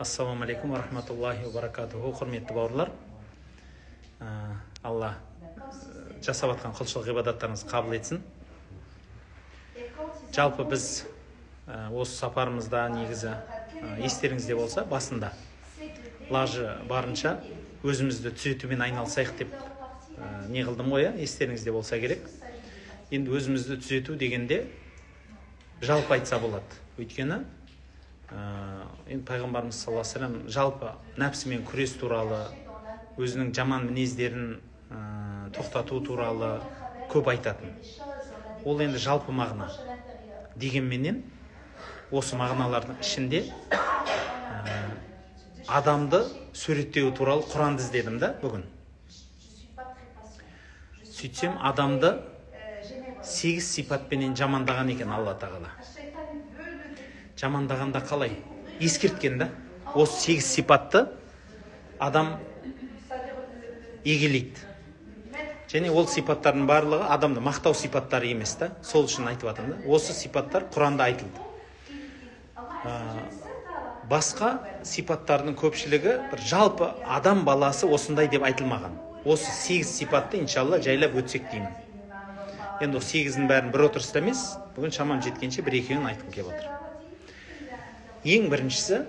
Ассаламу алейкум ва рахматуллахи ва баракатуху. Құрметті бауырлар, Алла жасап атқан құлшылық ғибадаттарыңыз қабыл етсін. Жалпы біз осы сапарымызда негізі естеріңізде болса, басында лажы барынша өзімізді түзетумен айналысайық деп не қылдым ғой, естеріңізде болса керек. Енді өзімізді түзету дегенде жалпы айтса болады. Өйткені енді пайғамбарымыз саллаллаху алейхи ва саллям жалпы нәпсімен күрес туралы, өзінің жаман мінездерін тоқтату туралы көп айтатын. Ол енді жалпы мағына. Дегенменен осы мағыналардың ішінде адамды суреттеу туралы Құранды іздедім да бүгін. Сөйтсем, адамды 8 сипатпенен жамандаған екен Алла тағала. Жамандағанда қалай? Ескерткен да. Осы 8 сипатты адам егелейді. Және ол сипаттардың барлығы адамды мақтау сипаттары емес та. Сол үшін айтып жатырмын да. Осы сипаттар Құранда айтылды. Басқа сипаттардың көпшілігі бір жалпы адам баласы осындай деп айтылмаған. Осы 8 сипатты иншалла жайлап өтсек деймін. Енді о 8-ін бәрін бір отырыста емес, бүгін шамам жеткенше бір екеуін айтқым келіп отыр. Ең біріншісі,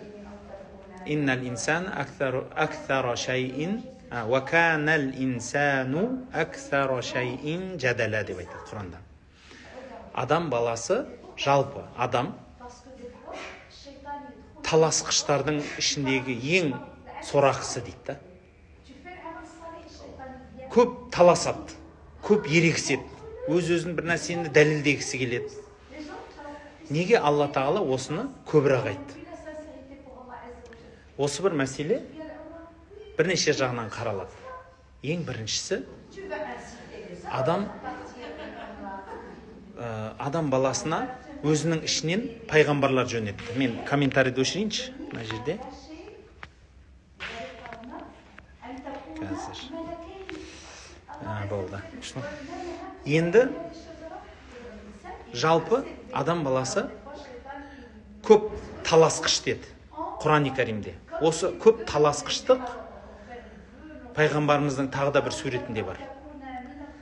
иннал инсан аксара шайин ва канал инсану аксара шайин жадала деп айтады Құранда. Адам баласы, жалпы адам таласқыштардың ішіндегі ең сорақысы дейді да. Көп таласады, көп ерегіседі, өз-өзін бір нәрсені дәлелдегісі келеді. Неге Алла тағала осыны көбірек айтты? Осы бір мәселе бірнеше жағынан қаралады. Ең біріншісі, адам баласына өзінің ішінен пайғамбарлар жөнелтті. Мен комментарийді өшірейінші мына жерде. Болды. Енді жалпы адам баласы көп таласқыш деді Құран-ы Кәрімде. Осы көп таласқыштық пайғамбарымыздың тағы да бір суретінде бар.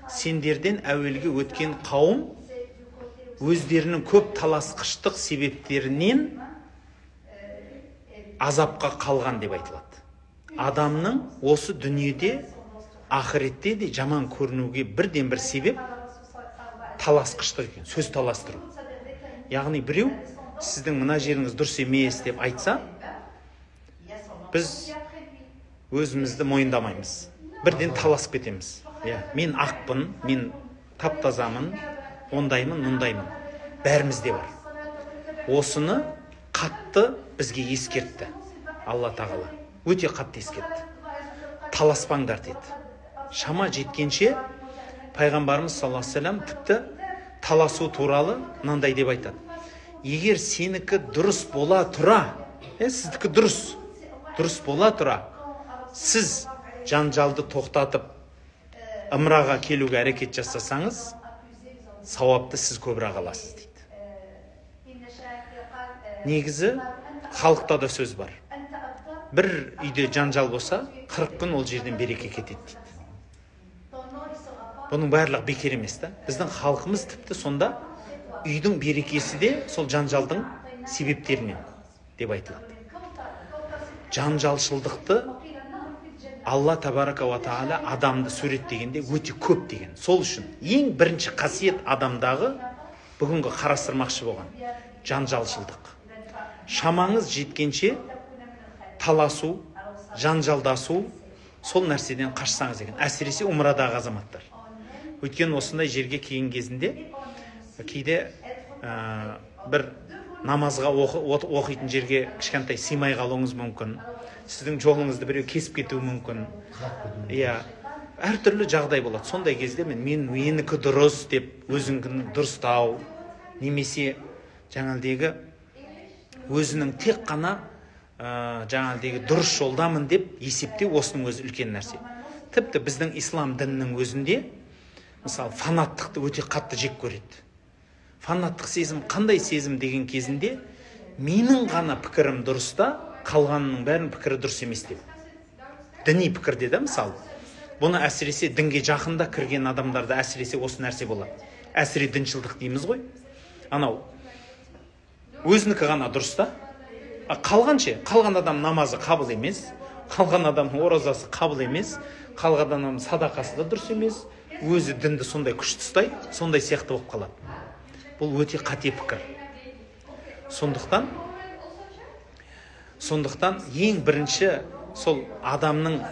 Сендерден әуелгі өткен қауым өздерінің көп таласқыштық себептерінен азапқа қалған деп айтылады. Адамның осы дүниеде, ақыретте де жаман көрінуге бірден бір себеп таласқыштық екен, сөз таластыру. Яғни біреу сіздің мына жеріңіз дұрыс емес деп айтса, біз өзімізді мойындамаймыз. Бірден таласып кетеміз. Мен ақпын, мен таптазамын, ондаймын, мұндаймын. Бәрімізде бар. Осыны қатты бізге ескертті Алла тағала. Өте қатты ескертті. Таласпаңдар деді. Шама жеткенше пайғамбарымыз саллаллаху алейхи ва саллям тіпті таласу туралы мынандай деп айтады. Егер сенікі дұрыс бола тұра, сіздікі дұрыс бола тұра, сіз жанжалды тоқтатып ымыраға келуге әрекет жасасаңыз, сауапты сіз көбірек аласыз дейді. Негізі халықта да сөз бар. Бір үйде жанжал болса, 40 күн ол жерден береке кетеді дейді. Бұның барлық бекер емес та. Біздің халқымыз тіпті сонда үйдің берекесі де сол жанжалдың себептерінен деп айтылады. Жанжалшылдықты Алла табарака ва тағала адамды суреттегенде өте көп деген. Сол үшін ең бірінші қасиет адамдағы бүгінгі қарастырмақшы болған жанжалшылдық. Шамаңыз жеткенше таласу, жанжалдасу, сол нәрседен қашсаңыз деген. Әсіресе умрадағы азаматтар. Өйткені осындай жерге келген кезінде кейде бір намазға оқитын жерге кішкентай сыймай қалуыңыз мүмкін. Сіздің жолыңызды біреу кесіп кетуі мүмкін. Әртүрлі жағдай болады. Сондай кезде менікі дұрыс деп өзіңкін дұрыстау, немесе жаңалдегі өзінің тек қана жаңалдегі дұрыс жолдамын деп есептеу осының өзі үлкен нәрсе. Тіпті біздің ислам дінінің өзінде мысалы фанаттықты өте қатты жек көреді. Фанаттық сезім қандай сезім деген кезінде менің ғана пікірім дұрыста, қалғанының бәрінің пікірі дұрыс емес деп. Діни пікірде да мысалы. Бұны әсіресе дінге жақында кірген адамдарда әсіресе осы нәрсе болады. Әсіре діншілдік дейміз ғой. Анау өзінікі ғана дұрыс та. Қалған адам намазы қабыл емес, қалған адамның оразасы қабыл емес, қалған адамның садақасы да дұрыс емес, өзі дінді сондай күшті ұстайды, сондай сияқты болып қалады. Бұл өте қате пікір. Сондықтан ең бірінші сол адамның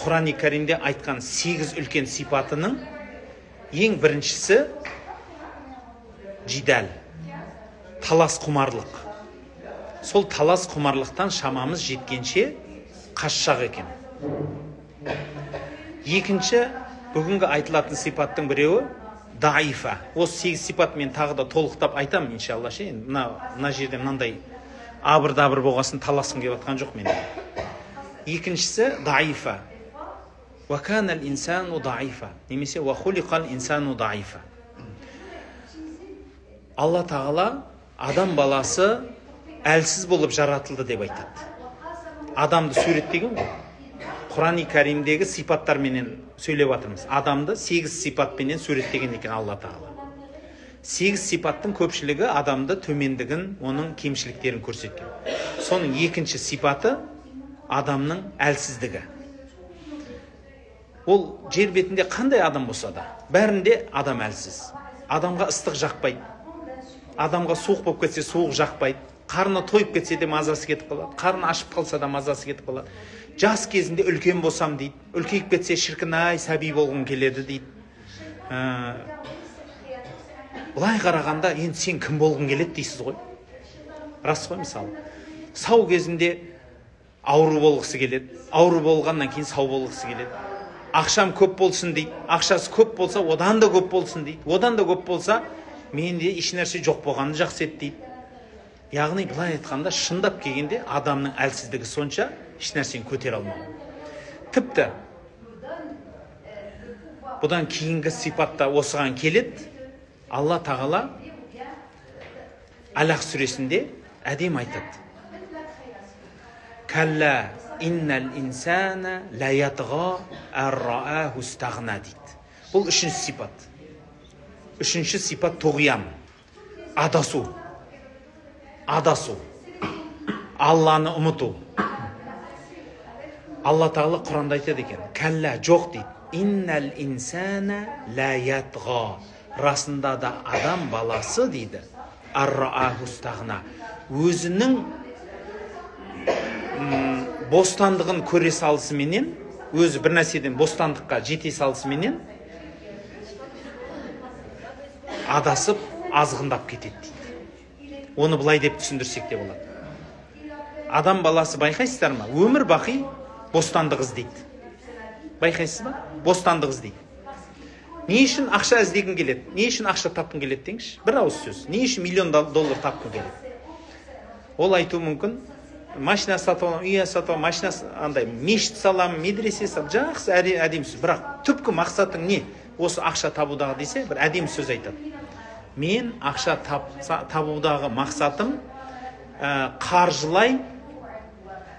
Құран-ы Кәрімде айтқан 8 үлкен сипатының ең біріншісі жидал, талас құмарлық. Сол талас құмарлықтан шамамыз жеткенше қашшақ екен. Екінші, бүгінгі айтылатын сипаттың біреуі даифа. Осы 8 сипат мен тағы да толықтап айтамын, иншалла. Мына жерде мынандай абыр-дабыр болғасын таласым кеп жатқан жоқ менде. Екіншісі даифа. Ваканал инсану даифа. Немесе вахулиқал инсану даифа. Алла Тағала адам баласы әлсіз болып жаратылды деп айтады. Адамды суреттеген ғой. Құран-ы Кәрімдегі сипаттарменен сөйлеп жатырмыз. Адамды 8 сипатпенен суреттеген екен Алла Тағала. 8 сипаттың көпшілігі адамды төмендігін, оның кемшіліктерін көрсеткен. Соның екінші сипаты адамның әлсіздігі. Ол жер бетінде қандай адам болса да, бәрінде адам әлсіз. Адамға ыстық жақпайды. Адамға суық болып кетсе суық жақпайды. Қарны тойып кетсе де мазасы кетіп қалады. Қарны ашып қалса да мазасы кетіп қалады. Жас кезінде үлкен болсам дейді. Үлкейіп кетсе шіркін-ай, сәби болғым келеді дейді. Бұлай қарағанда енді сен кім болғың келеді дейсіз ғой. Рас қой мысалы. Сау кезінде ауру болғысы келеді. Ауру болғаннан кейін сау болғысы келеді. Ақшам көп болсын дейді. Ақшасы көп болса, одан да көп болсын дейді. Одан да көп болса, менде еш нәрсе жоқ болғанды жақсы ет дейді. Яғни былай айтқанда, шындап келгенде адамның әлсіздігі сонша еш нәрсені көтере алмау. Тіпті бұдан кейінгі сипатта осыған келеді. Алла Тағала Алақ сүресінде әдем айтады. Кәллә иннал инсана ла ятға ар-рааху стағна дейді. Бұл үшінші сипат. Үшінші сипат тоғиян. Адасу. Алланы ұмыту. Алла Тағала Құранда айтады екен. Кәллә жоқ дейді. Иннал инсана ла ятға. Расында да адам баласы дейді. Ар-рааху стағна. Өзінің бостандығын көре салысыменен, өзі бір нәрседен бостандыққа жете салысыменен адасып, азғындап кетеді дейді. Оны былай деп түсіндірсек те болады. Адам баласы байқайсыздар ма? Өмір бақи бостандық іздейді. Байқайсыз ба? Бостандық іздейді. Не үшін ақша іздегің келеді? Не үшін ақша тапқың келеді деңізші? Бір ауыз сөз. Не үшін $1 миллион тапқың келеді? Ол айту мүмкін. Машина сатып аламын, үй сатып аламын, машина андай мешіт саламын, медресе саламын. Жақсы әдемі сөз. Бірақ түпкі мақсатың не? Осы ақша табудағы десе, бір әдемі сөз айтады. Мен ақша табудағы мақсатым қаржылай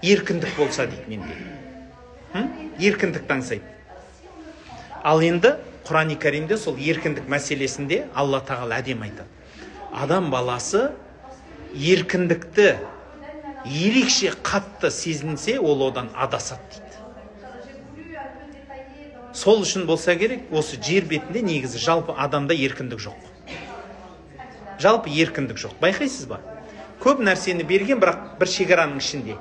еркіндік болса дейді менде. Еркіндік аңсайды. Ал енді Құран-ы Кәрімде сол еркіндік мәселесінде Алла Тағала әдем айтады. Адам баласы еркіндікті ерекше қатты сезінсе, ол одан адасады дейді. Сол үшін болса керек, осы жер бетінде негізі жалпы адамда еркіндік жоқ. Жалпы еркіндік жоқ. Байқайсыз ба? Көп нәрсені берген, бірақ бір шекараның ішінде.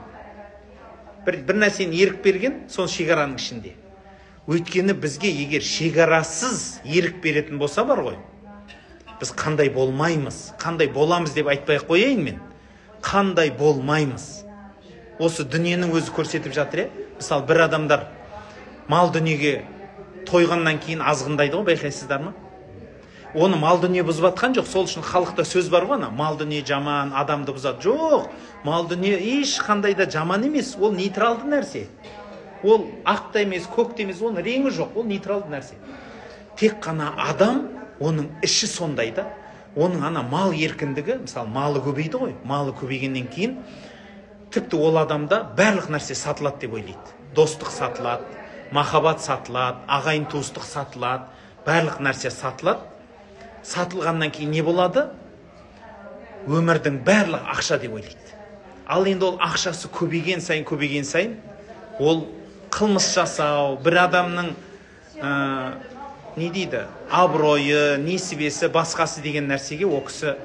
Бір нәрсені ерік берген, сол шекараның ішінде. Өйткені бізге егер шекарасыз ерік беретін болса бар ғой, біз қандай болмаймыз, қандай боламыз деп айтпай қояйын мен. Қандай болмаймыз. Осы дүниенің өзі көрсетіп жатыр. Мысалы, бір адамдар мал дүниеге тойғаннан кейін азғындайды ғой, байқайсыздар ма? Оны мал дүние бұзбатқан жоқ. Сол үшін халықта сөз бар ғой, мал дүние жаман, адамды бұзады. Жоқ, мал дүние ешқандай да жаман емес. Ол нейтралды нәрсе. Ол ақ та емес, көк те емес, оның реңі жоқ. Ол нейтралды нәрсе. Тек қана адам, оның іші сондай да. Оның ана мал еркіндігі, мысалы, малы көбейді ғой. Малы көбейгеннен кейін тіпті ол адамда барлық нәрсе сатылады деп ойлайды. Достық сатылады, махаббат сатылады, ағайын туыстық сатылады, барлық нәрсе сатылады. Сатылғаннан кейін не болады? Өмірдің барлығы ақша деп ойлайды. Ал енді ол ақшасы көбейген сайын, ол қылмыс жасау, бір адамның не дейді, абыройы, несібесі, басқасы деген нәрсеге ол кісі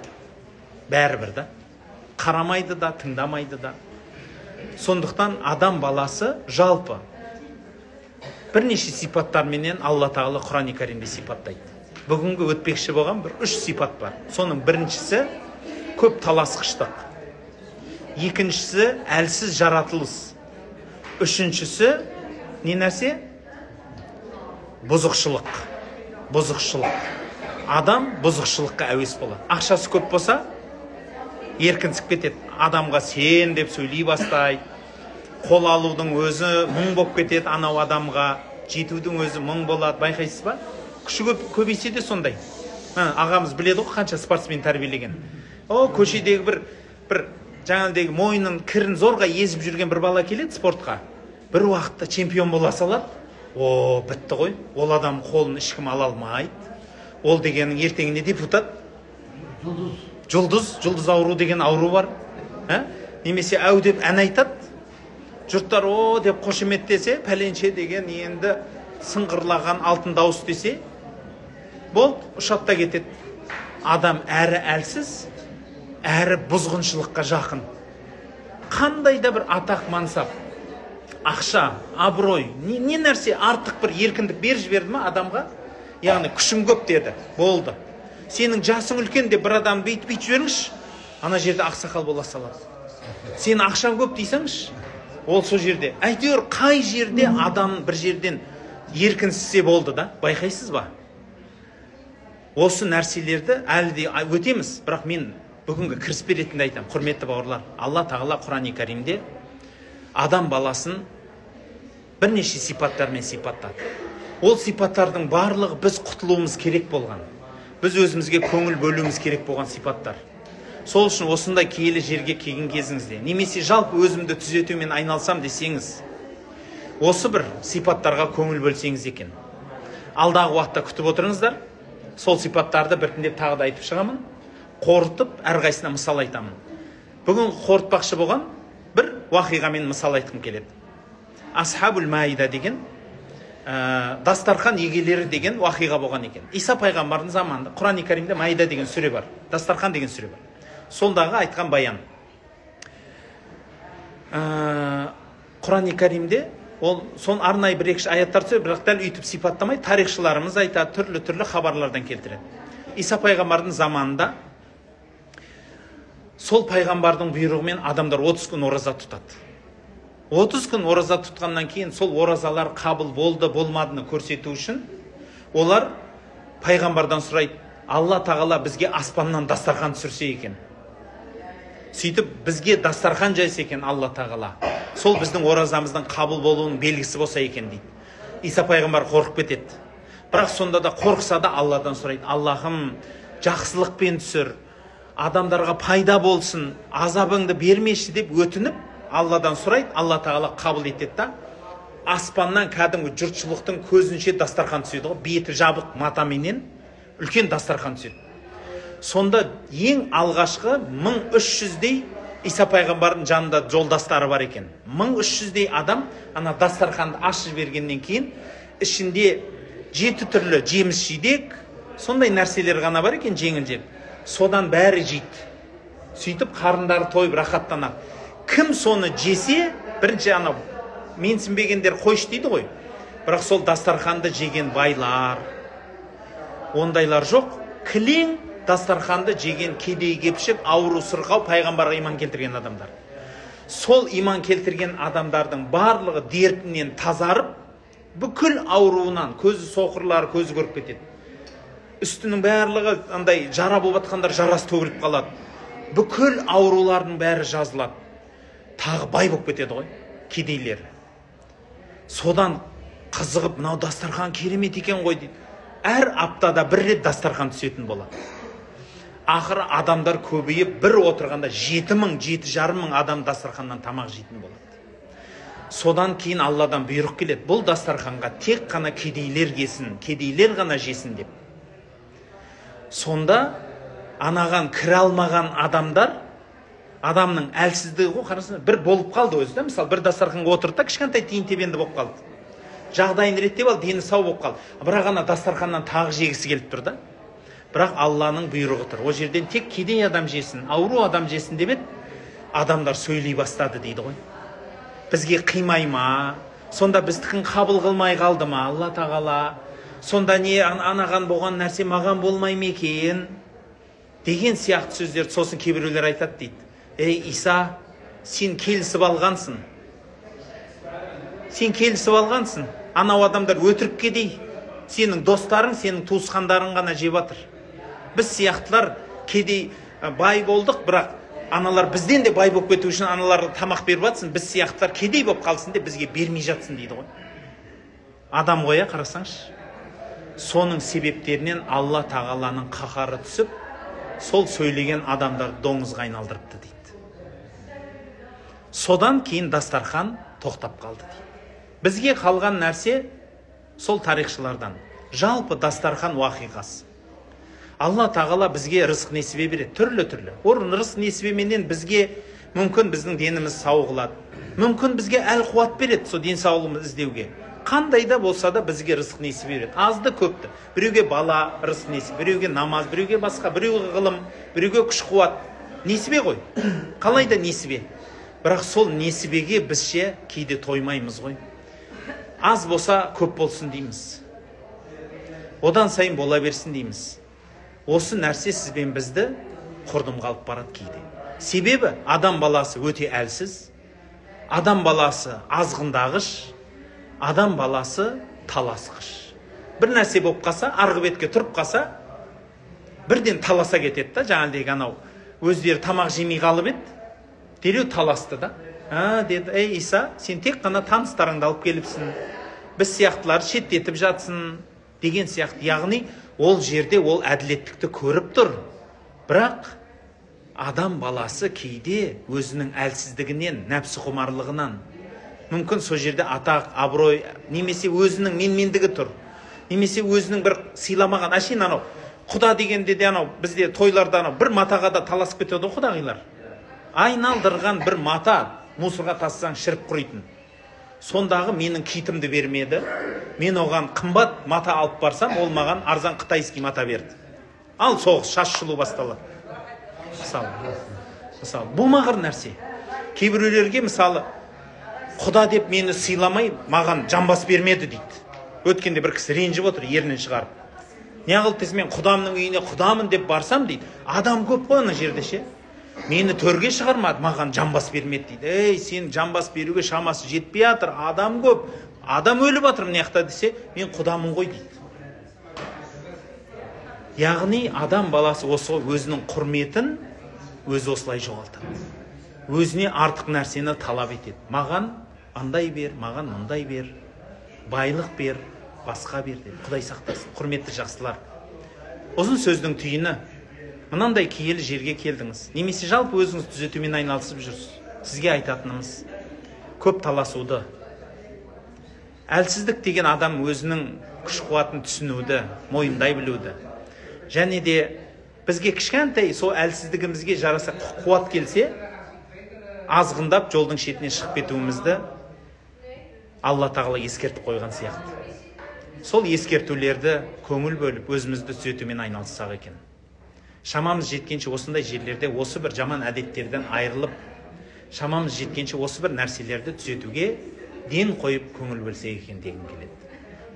бәрібір да. Қарамайды да, тыңдамайды да. Сондықтан адам баласы жалпы бірнеше сипаттарменен Алла Тағала Құран-ы Кәрімде сипаттайды. Бүгінгі өтпекші болған бір 3 сипат бар. Соның біріншісі көп таласқыштық. Екіншісі әлсіз жаратылыс. Үшіншісі не нәрсе? Бұзықшылық. Адам бұзықшылыққа әуес болады. Ақшасы көп болса, еркінсіп кетеді. Адамға сен деп сөйлей бастайды. Қол алудың өзі мұң болып кетеді, анау адамға жетудің өзі мұң болады. Байқайсыз ба? Күші көбейсе де сондай. Ағамыз біледі ғой, қанша спортсмен тәрбиелеген. Көшедегі бір жаңағыдегі мойнын кірін зорға езіп жүрген бір бала келеді спортқа. Бір уақытта чемпион бола салады. Бітті ғой. Ол адам қолын ешкім ала алмайды. Ол дегенің ертеңіне депутат. Жұлдыз ауру деген ауру бар. Немесе әу деп ән айтады. Жұрттар деп қошеметтесе, пәленше деген енді сыңғырлаған алтын дауыс десе, болды, ұшатта кетеді. Адам әрі әлсіз, әрі бұзғыншылыққа жақын. Қандай да бір атақ мансап, ақша, абырой, не нәрсе артық бір еркіндік бер жіберді ма адамға? Яғни күшім көп деді, болды. Сенің жасың үлкен де бір адам бейтіп жіберіңш, ана жерде ақсақал бола салады. Сен ақшаң көп дейсіңш, ол сол жерде. Әйтеуір қай жерде адам бір жерден еркінсізсе болды да, байқайсыз ба? Осы нәрселерді әлі де өтеміз, бірақ мен бүгінгі кіріспе ретінде айтамын, құрметті бауырлар. Алла Тағала Құран-ы Кәрімде адам баласын бірнеше сипаттармен сипаттады. Ол сипаттардың барлығы біз құтылуымыз керек болған. Біз өзімізге көңіл бөлуіміз керек болған сипаттар. Сол үшін осындай киелі жерге келген кезіңізде, немесе жалпы өзімді түзетумен айналсам десеңіз, осы бір сипаттарға көңіл бөлсеңіз екен. Алдағы уақытта күтіп отырыңыздар. Сол сипаттарды біртіндеп тағы да айтып шығамын. Қорытып, әрқайсына мысал айтамын. Бүгін қорытпақшы болған бір уақиғамен мысал айтқым келеді. Асхабул Маида деген, дастархан егелері деген уақиға болған екен. Иса пайғамбардың заманында Құран-ы Кәрімде Маида деген сүре бар, дастархан деген сүре бар. Сондағы айтқан баян. Құран-ы Кәрімде ол сон арнайы бір-екі аяттар сөз, бірақ дәл үйтіп сипаттамай, тарихшыларымыз айтады, түрлі хабарлардан келтіреді. Иса пайғамбардың заманында сол пайғамбардың бұйрығымен адамдар 30 күн ораза тұтады. 30 күн ораза тұтқаннан кейін сол оразалар қабыл болды, болмадыны көрсету үшін олар пайғамбардан сұрайды, Алла Тағала бізге аспаннан дастархан түсірсе екен. Сөйтіп бізге дастархан жайса екен Алла Тағала. Сол біздің оразамыздың қабыл болуының белгісі болса екен дейді. Иса пайғамбар қорқып кетеді. Бірақ сонда да қорқса да Алладан сұрайды, Аллахым, жақсылықпен түсір, адамдарға пайда болсын, азабыңды бермеші деп өтініп Алладан сұрайды. Алла Тағала қабыл етеді да, аспаннан кәдімгі жұртшылықтың көзінше дастархан түседі ғой, беті жабық матаменен үлкен дастархан түседі. Сонда ең алғашқы 1300-дей Иса пайғамбардың жанында жолдастары бар екен. 1300-дей адам ана дастарханды ашып бергеннен кейін ішінде 7 түрлі жеміс жидек, сондай нәрселер ғана бар екен, жеңіл-жеңіл. Содан бәрі жейді. Сөйтіп қарындары тойып рахаттанады. Кім соны жесе, бірінші анау менсінбегендер қойшы дейді ғой. Бірақ сол дастарханды жеген байлар, ондайлар жоқ. Кілең дастарханды жеген кедей кепшік, ауру сырқау пайғамбарға иман келтірген адамдар. Сол иман келтірген адамдардың барлығы дертінен тазарып, бүкіл ауруынан, көзі соқырлары көзі көріп кетеді. Үстінің барлығы андай жара болып жатқандар жарасы төгіліп қалады. Бүкіл аурулардың бәрі жазылады. Тағы бай болып кетеді ғой, кедейлер. Содан қызығып, мынау дастархан керемет екен ғой дейді. Әр аптада бір рет дастархан түсетін болады. ақыры адамдар көбейіп, бір отырғанда 7,000-7,500 адам дастарханнан тамақ жейтін болады. Содан кейін Алладан бұйрық келеді, бұл дастарханға тек қана кедейлер келсін, кедейлер ғана жесін деп. Сонда анаған кіре алмаған адамдар, адамның әлсіздігі ғой, қарасаңыз, бір болып қалды өзі, мысалы бір дастарханға отырды да кішкентай тиын тебенді болып қалды. Жағдайын реттеп алды, дені сау болып қалды. Бірақ ана дастарханнан тағы жегісі келіп тұр да. Бірақ Алланың бұйрығы тұр. О жерден тек кедей адам жесін, ауру адам жесін деп еді, адамдар сөйлей бастады дейді ғой. Бізге қимай ма? Сонда біздікін қабыл қылмай қалды ма Алла тағала? Сонда не анаған болған нәрсе маған болмай ма екен? Деген сияқты сөздерді сосын кейбіреулер айтады дейді. Ей Иса, сен келісіп алғансың. Сен келісіп алғансың. Анау адамдар өтірік кедей. Сенің достарың, сенің туысқандарың ғана жеп жатыр. Біз сияқтылар кедей бай болдық, бірақ аналар бізден де бай болып кету үшін аналарға тамақ беріп жатсын, біз сияқтылар кедей болып қалсын деп бізге бермей жатсын дейді ғой. Адам ғой, қарасаңшы. Соның себептерінен Алла тағаланың қаһары түсіп, сол сөйлеген адамдар доңызға айналдырыпты дейді. Содан кейін дастархан тоқтап қалды дейді. Бізге қалған нәрсе сол тарихшылардан. Жалпы дастархан уақиғасы. Алла тағала бізге рызық несібе береді, түрлі-түрлі. Орын рызық несібеменен бізге мүмкін біздің деніміз сау қылады. Мүмкін бізге әл-қуат береді, сол денсаулығымызды іздеуге. Қандай да болса да бізге рызық несібе береді. Азды көпті. Біреуге бала рызық несібе, біреуге намаз, біреуге басқа, біреуге ғылым, біреуге күш-қуат. Несібе ғой. Қалай да несібе. Бірақ сол несібеге бізше кейде тоймаймыз ғой. Аз болса көп болсын дейміз. Одан сайын бола берсін дейміз. Осы нәрсе сізбен бізді құрдымға алып барады кейде. Себебі адам баласы өте әлсіз, адам баласы азғындағыш, адам баласы таласқыш. Бір нәрсе болып қалса, арғы бетке тұрып қалса, бірден таласа кетеді да, жаңағыдегі анау өздері тамақ жемей қалып еді, дереу таласты да. Деді, ей Иса, сен тек қана таныстарыңды алып келіпсің, біз сияқтыларды шеттетіп жатсың деген сияқты. Яғни ол жерде ол әділеттікті көріп тұр. Бірақ адам баласы кейде өзінің әлсіздігінен, нәпсі құмарлығынан, мүмкін сол жерде атақ, абырой, немесе өзінің менмендігі тұр. Немесе өзінің бір сыйламаған, әшейін анау құда дегенде де анау бізде тойларда анау бір матаға да таласып кетеді құдағилар. Айналдырған бір мата мусорға тассаң шіріп құритын. Сондағы менің китімді бермеді. Мен оған қымбат мата алып барсам, ол маған арзан қытайский мата берді. Ал соғыс, шаш шылу басталады. Мысалы, болмағыр нәрсе. Кейбіреулерге мысалы, құда деп мені сыйламай, маған жамбас бермеді дейді. Өткенде бір кісі ренжіп отыр, ерінен шығарып. Неғыл десе, мен құдамның үйіне құдамын деп барсам дейді. Адам көп қой ана жерде ше. Мені төрге шығармады, маған жамбас бермеді дейді. Ей, сен жамбас беруге шамасы жетпей жатыр, адам көп. Адам өліп жатыр мына жақта десе, мен құдамын ғой дейді. Яғни адам баласы осы өзінің құрметін өзі осылай жоғалтады. Өзіне артық нәрсені талап етеді. Маған андай бер, маған мұндай бер, байлық бер, басқа бер деп. Құдай сақтасын. Құрметті жақсылар. Ұзын сөздің түйіні, мынандай киелі жерге келдіңіз. Немесе жалпы өзіңіз түзетумен айналысып жүрсіз. Сізге айтатынымыз, көп таласуды. Әлсіздік деген адам өзінің күш-қуатын түсінуді, мойындай білуді. Және де бізге кішкентай сол әлсіздігімізге жараса қуат келсе, азғындап жолдың шетіне шығып кетуімізді Алла тағала ескертіп қойған сияқты. Сол ескертулерді көңіл бөліп, өзімізді түзетумен айналыссақ екен. Шамамыз жеткенше осындай жерлерде осы бір жаман әдеттерден айырылып, шамамыз жеткенше осы бір нәрселерді түзетуге ден қойып көңіл бөлсек екен дегім келеді.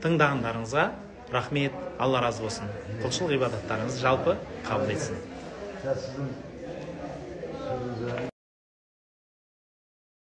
Тыңдағандарыңызға рахмет, Алла разы болсын. Құлшылық ғибадаттарыңыз жалпы қабыл етсін.